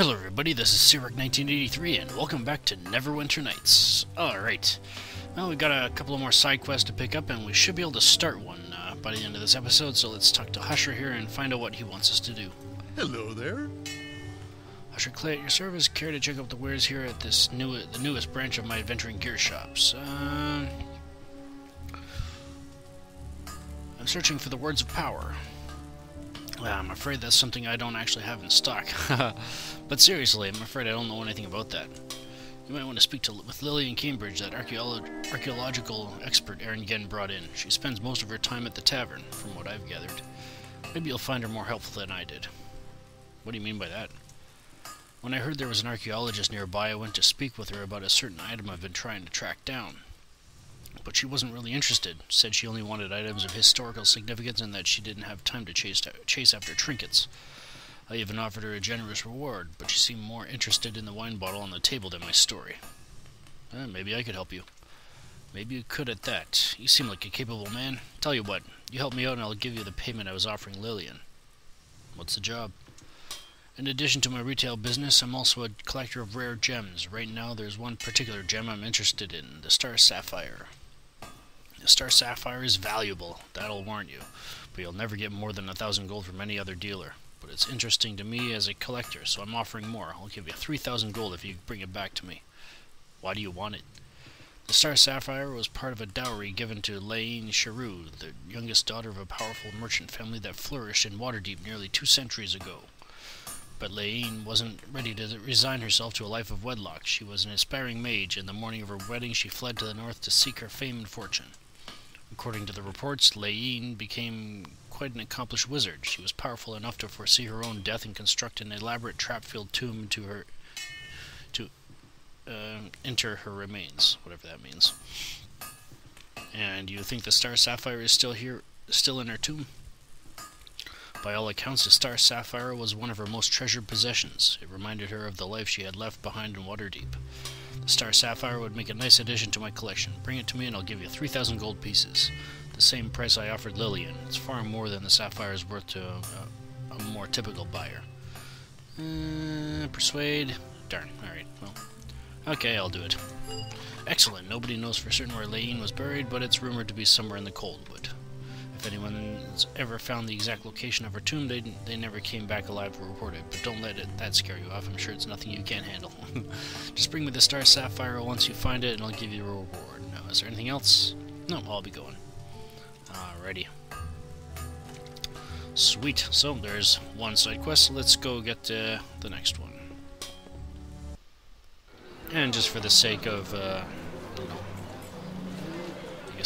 Hello everybody, this is Ch.3 and welcome back to Neverwinter Nights. Alright, well we got a couple of more side quests to pick up and we should be able to start one by the end of this episode, so let's talk to Husher here and find out what he wants us to do. Hello there. Husher Clay at your service. Care to check out the wares here at the newest branch of my adventuring gear shops. I'm searching for the words of power. I'm afraid that's something I don't actually have in stock. But seriously, I'm afraid I don't know anything about that. You might want to speak with Lily in Cambridge, that archaeological expert Erin Genn brought in. She spends most of her time at the tavern, from what I've gathered. Maybe you'll find her more helpful than I did. What do you mean by that? When I heard there was an archaeologist nearby, I went to speak with her about a certain item I've been trying to track down. But she wasn't really interested. Said she only wanted items of historical significance and that she didn't have time to chase after trinkets. I even offered her a generous reward, but she seemed more interested in the wine bottle on the table than my story. Maybe I could help you. Maybe you could at that. You seem like a capable man. Tell you what, you help me out and I'll give you the payment I was offering Lillian. What's the job? In addition to my retail business, I'm also a collector of rare gems. Right now there's one particular gem I'm interested in, the Star Sapphire. The Star Sapphire is valuable, that'll warn you, but you'll never get more than 1,000 gold from any other dealer. But it's interesting to me as a collector, so I'm offering more. I'll give you 3,000 gold if you bring it back to me. Why do you want it? The Star Sapphire was part of a dowry given to Linu, the youngest daughter of a powerful merchant family that flourished in Waterdeep nearly 2 centuries ago. But Linu wasn't ready to resign herself to a life of wedlock. She was an aspiring mage, and the morning of her wedding she fled to the north to seek her fame and fortune. According to the reports, Linu became quite an accomplished wizard. She was powerful enough to foresee her own death and construct an elaborate trap-filled tomb to enter her remains, whatever that means. And you think the Star Sapphire is still in her tomb? By all accounts, the Star Sapphire was one of her most treasured possessions. It reminded her of the life she had left behind in Waterdeep. The Star Sapphire would make a nice addition to my collection. Bring it to me and I'll give you 3,000 gold pieces. The same price I offered Lillian. It's far more than the Sapphire is worth to a more typical buyer. Persuade. Darn. Alright, well. Okay, I'll do it. Excellent. Nobody knows for certain where Linu was buried, but it's rumored to be somewhere in the Coldwood. If anyone's ever found the exact location of her tomb, they never came back alive to report it. But don't let that scare you off. I'm sure it's nothing you can't handle. Just bring me the Star Sapphire once you find it, and I'll give you a reward. Now, is there anything else? No, I'll be going. Alrighty. Sweet. So, there's one side quest. Let's go get the next one. And just for the sake of,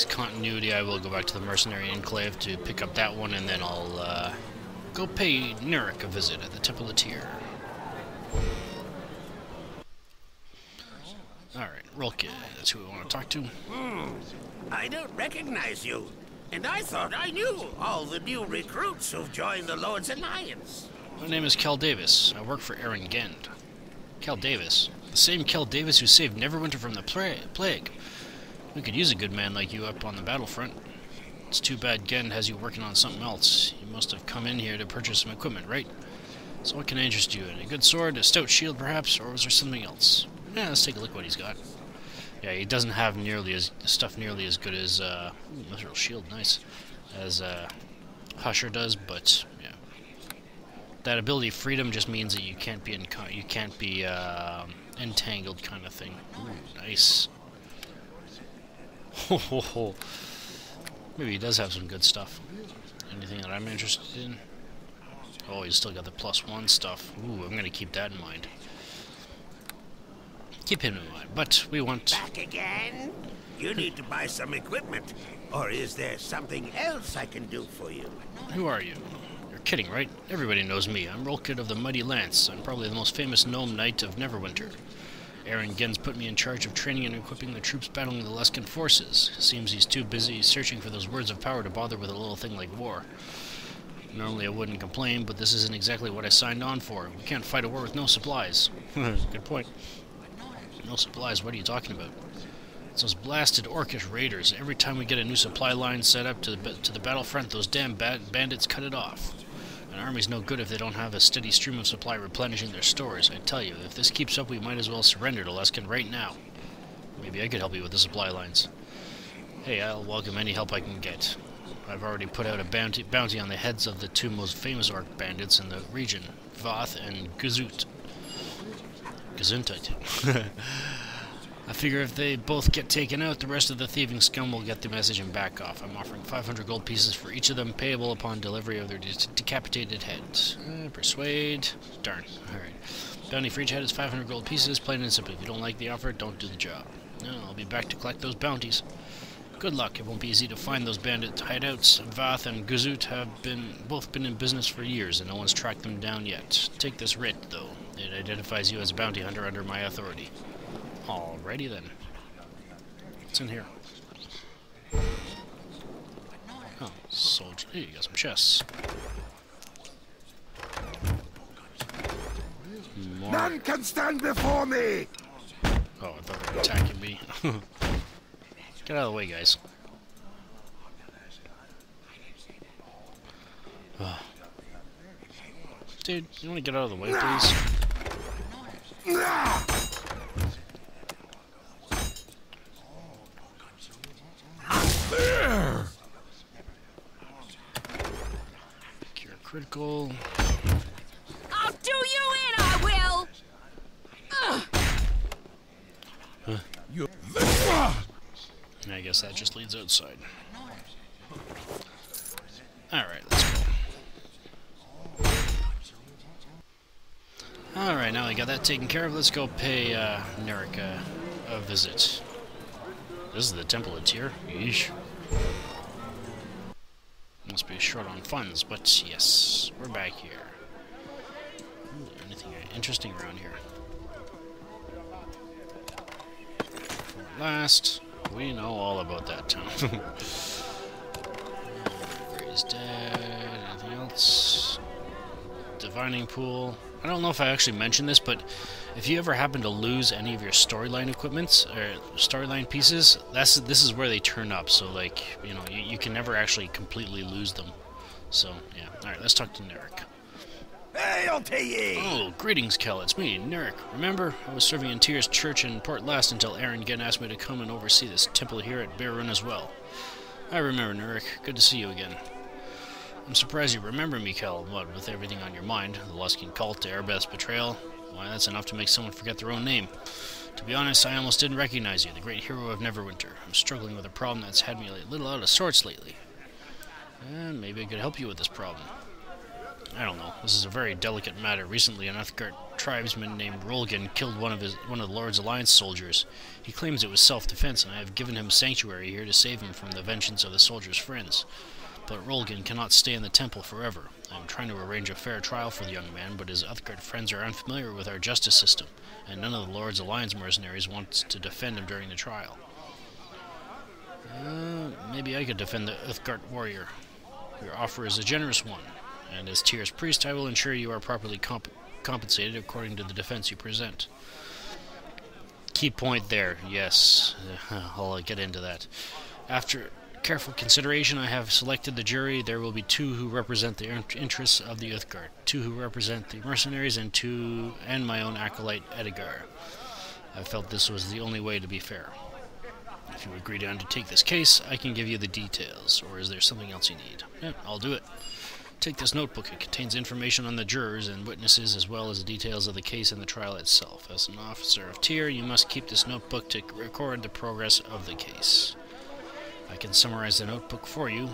continuity, I will go back to the Mercenary Enclave to pick up that one, and then I'll go pay Nurek a visit at the Temple of Tyr. Alright, Rolgan, that's who we want to talk to. I don't recognize you, and I thought I knew all the new recruits who've joined the Lord's Alliance. My name is Kell Davis. I work for Erin Genn. Kell Davis? The same Kell Davis who saved Neverwinter from the plague. We could use a good man like you up on the battlefront. It's too bad Genn has you working on something else. You must have come in here to purchase some equipment, right? So what can I interest you in? A good sword, a stout shield perhaps, or was there something else? Yeah, let's take a look at what he's got. Yeah, he doesn't have nearly as good as Mithril shield, nice, as Husher does, but yeah. That ability freedom just means that you can't be entangled kind of thing. Ooh, nice. Ho ho ho. Maybe he does have some good stuff. Anything that I'm interested in? Oh, he's still got the +1 stuff. Ooh, I'm gonna keep that in mind. Keep him in mind, but we want... Back again? You need to buy some equipment. Or is there something else I can do for you? Who are you? You're kidding, right? Everybody knows me. I'm Rolgan of the Mighty Lance. I'm probably the most famous gnome knight of Neverwinter. Erin Genn's put me in charge of training and equipping the troops battling the Luskan forces. Seems he's too busy searching for those words of power to bother with a little thing like war. Normally I wouldn't complain, but this isn't exactly what I signed on for. We can't fight a war with no supplies. Good point. No supplies? What are you talking about? It's those blasted Orcish raiders. Every time we get a new supply line set up to the battlefront, those damn bandits cut it off. An army's no good if they don't have a steady stream of supply replenishing their stores. I tell you, if this keeps up, we might as well surrender to Luskan right now. Maybe I could help you with the supply lines. Hey, I'll welcome any help I can get. I've already put out a bounty on the heads of the two most famous orc bandits in the region, Voth and Gesundheit. I figure if they both get taken out, the rest of the thieving scum will get the message and back off. I'm offering 500 gold pieces for each of them, payable upon delivery of their decapitated heads. Persuade. Darn. Alright. Bounty for each head is 500 gold pieces, plain and simple. If you don't like the offer, don't do the job. No, I'll be back to collect those bounties. Good luck. It won't be easy to find those bandit hideouts. Vath and Gesundheit have both been in business for years, and no one's tracked them down yet. Take this writ, though. It identifies you as a bounty hunter under my authority. Alrighty then. What's in here? Oh, soldier. Hey, you got some chests. More. None can stand before me! Oh, I thought they were attacking me. Get out of the way, guys. Oh. Dude, you want to get out of the way, please? Cure critical. I'll do you in, I will! I guess that just leads outside. Alright, let's go. Alright, now we got that taken care of. Let's go pay Narek a visit. This is the Temple of Tyr. Yeesh. Must be short on funds, but yes, we're back here. Ooh, anything interesting around here? Last, we know all about that town. Gray's dead. Anything else? Divining pool. I don't know if I actually mentioned this, but if you ever happen to lose any of your storyline equipments or storyline pieces, this is where they turn up. So, like, you know, you can never actually completely lose them. So, yeah. All right, let's talk to Narek. Hail to ye! Oh, greetings, Kell. It's me, Narek. Remember, I was serving in Tyr's church in Port Last until Aaron again asked me to come and oversee this temple here at Beorunna as well. I remember, Narek. Good to see you again. I'm surprised you remember me, Kell. What, with everything on your mind? The Luskan cult, Erebeth's betrayal? Why, that's enough to make someone forget their own name. To be honest, I almost didn't recognize you, the great hero of Neverwinter. I'm struggling with a problem that's had me a little out of sorts lately. Maybe I could help you with this problem. I don't know. This is a very delicate matter. Recently, an Uthgard tribesman named Rolgan killed one of the Lord's Alliance soldiers. He claims it was self-defense, and I have given him sanctuary here to save him from the vengeance of the soldier's friends. But Rolgan cannot stay in the temple forever. I am trying to arrange a fair trial for the young man, but his Uthgard friends are unfamiliar with our justice system, and none of the Lord's Alliance mercenaries want to defend him during the trial. Maybe I could defend the Uthgard warrior. Your offer is a generous one, and as Tyr's priest, I will ensure you are properly compensated according to the defense you present. Key point there, yes. I'll get into that. After careful consideration, I have selected the jury. There will be 2 who represent the interests of the Uthgard, 2 who represent the mercenaries, and 2 and my own acolyte Edgar. I felt this was the only way to be fair. If you agree to undertake this case, I can give you the details, or is there something else you need? I'll do it. Take this notebook. It contains information on the jurors and witnesses, as well as the details of the case and the trial itself. As an officer of Tyr, you must keep this notebook to record the progress of the case. I can summarize the notebook for you.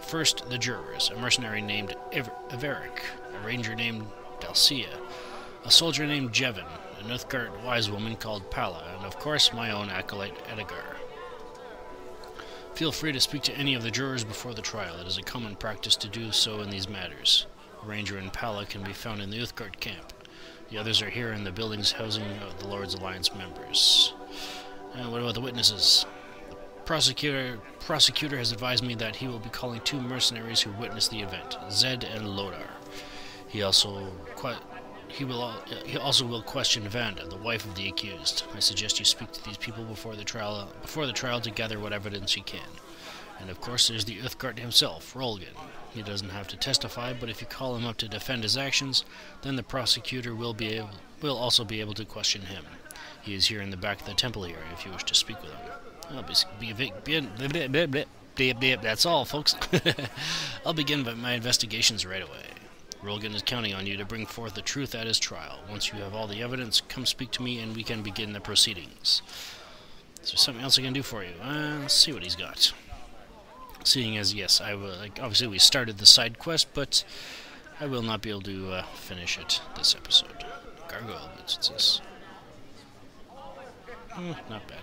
First, the jurors. A mercenary named Everic, a ranger named Dalcia, a soldier named Jevin, an Uthgard wise woman called Pala, and of course my own acolyte Edgar. Feel free to speak to any of the jurors before the trial. It is a common practice to do so in these matters. Ranger and Pala can be found in the Uthgard camp. The others are here in the buildings housing the Lord's Alliance members. And what about the witnesses? The prosecutor has advised me that he will be calling 2 mercenaries who witnessed the event, Zed and Lodar. He also will question Vanda, the wife of the accused. I suggest you speak to these people before the trial to gather what evidence you can. And of course there's the Uthgard himself, Rolgan. He doesn't have to testify, but if you call him up to defend his actions, then the prosecutor will also be able to question him. He is here in the back of the temple area if you wish to speak with him. That's all, folks. I'll begin my investigations right away. Rolgan is counting on you to bring forth the truth at his trial. Once you have all the evidence, come speak to me and we can begin the proceedings. Is there something else I can do for you? Let's see what he's got. Seeing as, yes, I will, obviously we started the side quest, but I will not be able to finish it this episode. Gargoyle boots, what's this? Not bad.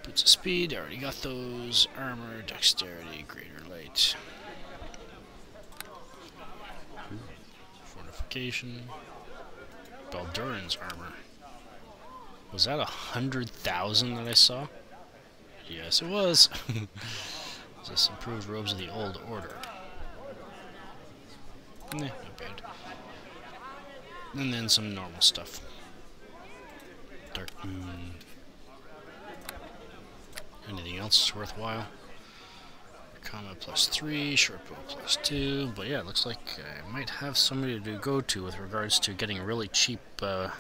Boots of speed, already got those. Armor, dexterity, greater light. Fortification. Balduran's armor. Was that 100,000 that I saw? Yes, it was. This improved robes of the old order. Not bad. And then some normal stuff. Dark moon. Anything else worthwhile? Combat +3, short bow +2. But yeah, it looks like I might have somebody to go to with regards to getting really cheap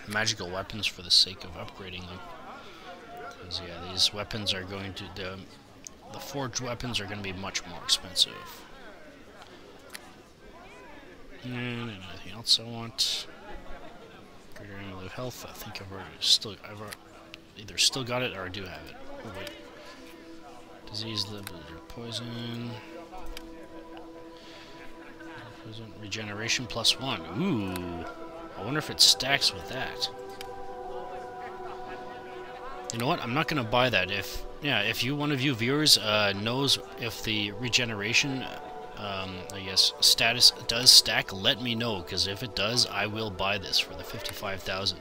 magical weapons for the sake of upgrading them. Because yeah, these weapons are going to the forged weapons are going to be much more expensive. And anything else I want? Greater annual health. I think I've either still got it or I do have it. Oh wait. Disease, poison. Regeneration +1. Ooh. I wonder if it stacks with that. You know what? I'm not gonna buy that. If one of you viewers knows if the regeneration, I guess, status does stack, let me know. Because if it does, I will buy this for the 55,000.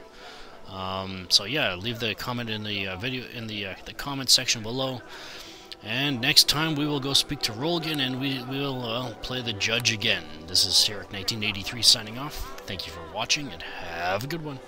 So yeah, leave the comment in the video in the comment section below. And next time we will go speak to Rolgan and we will play the judge again. This is Ch.3 1983 signing off. Thank you for watching and have a good one.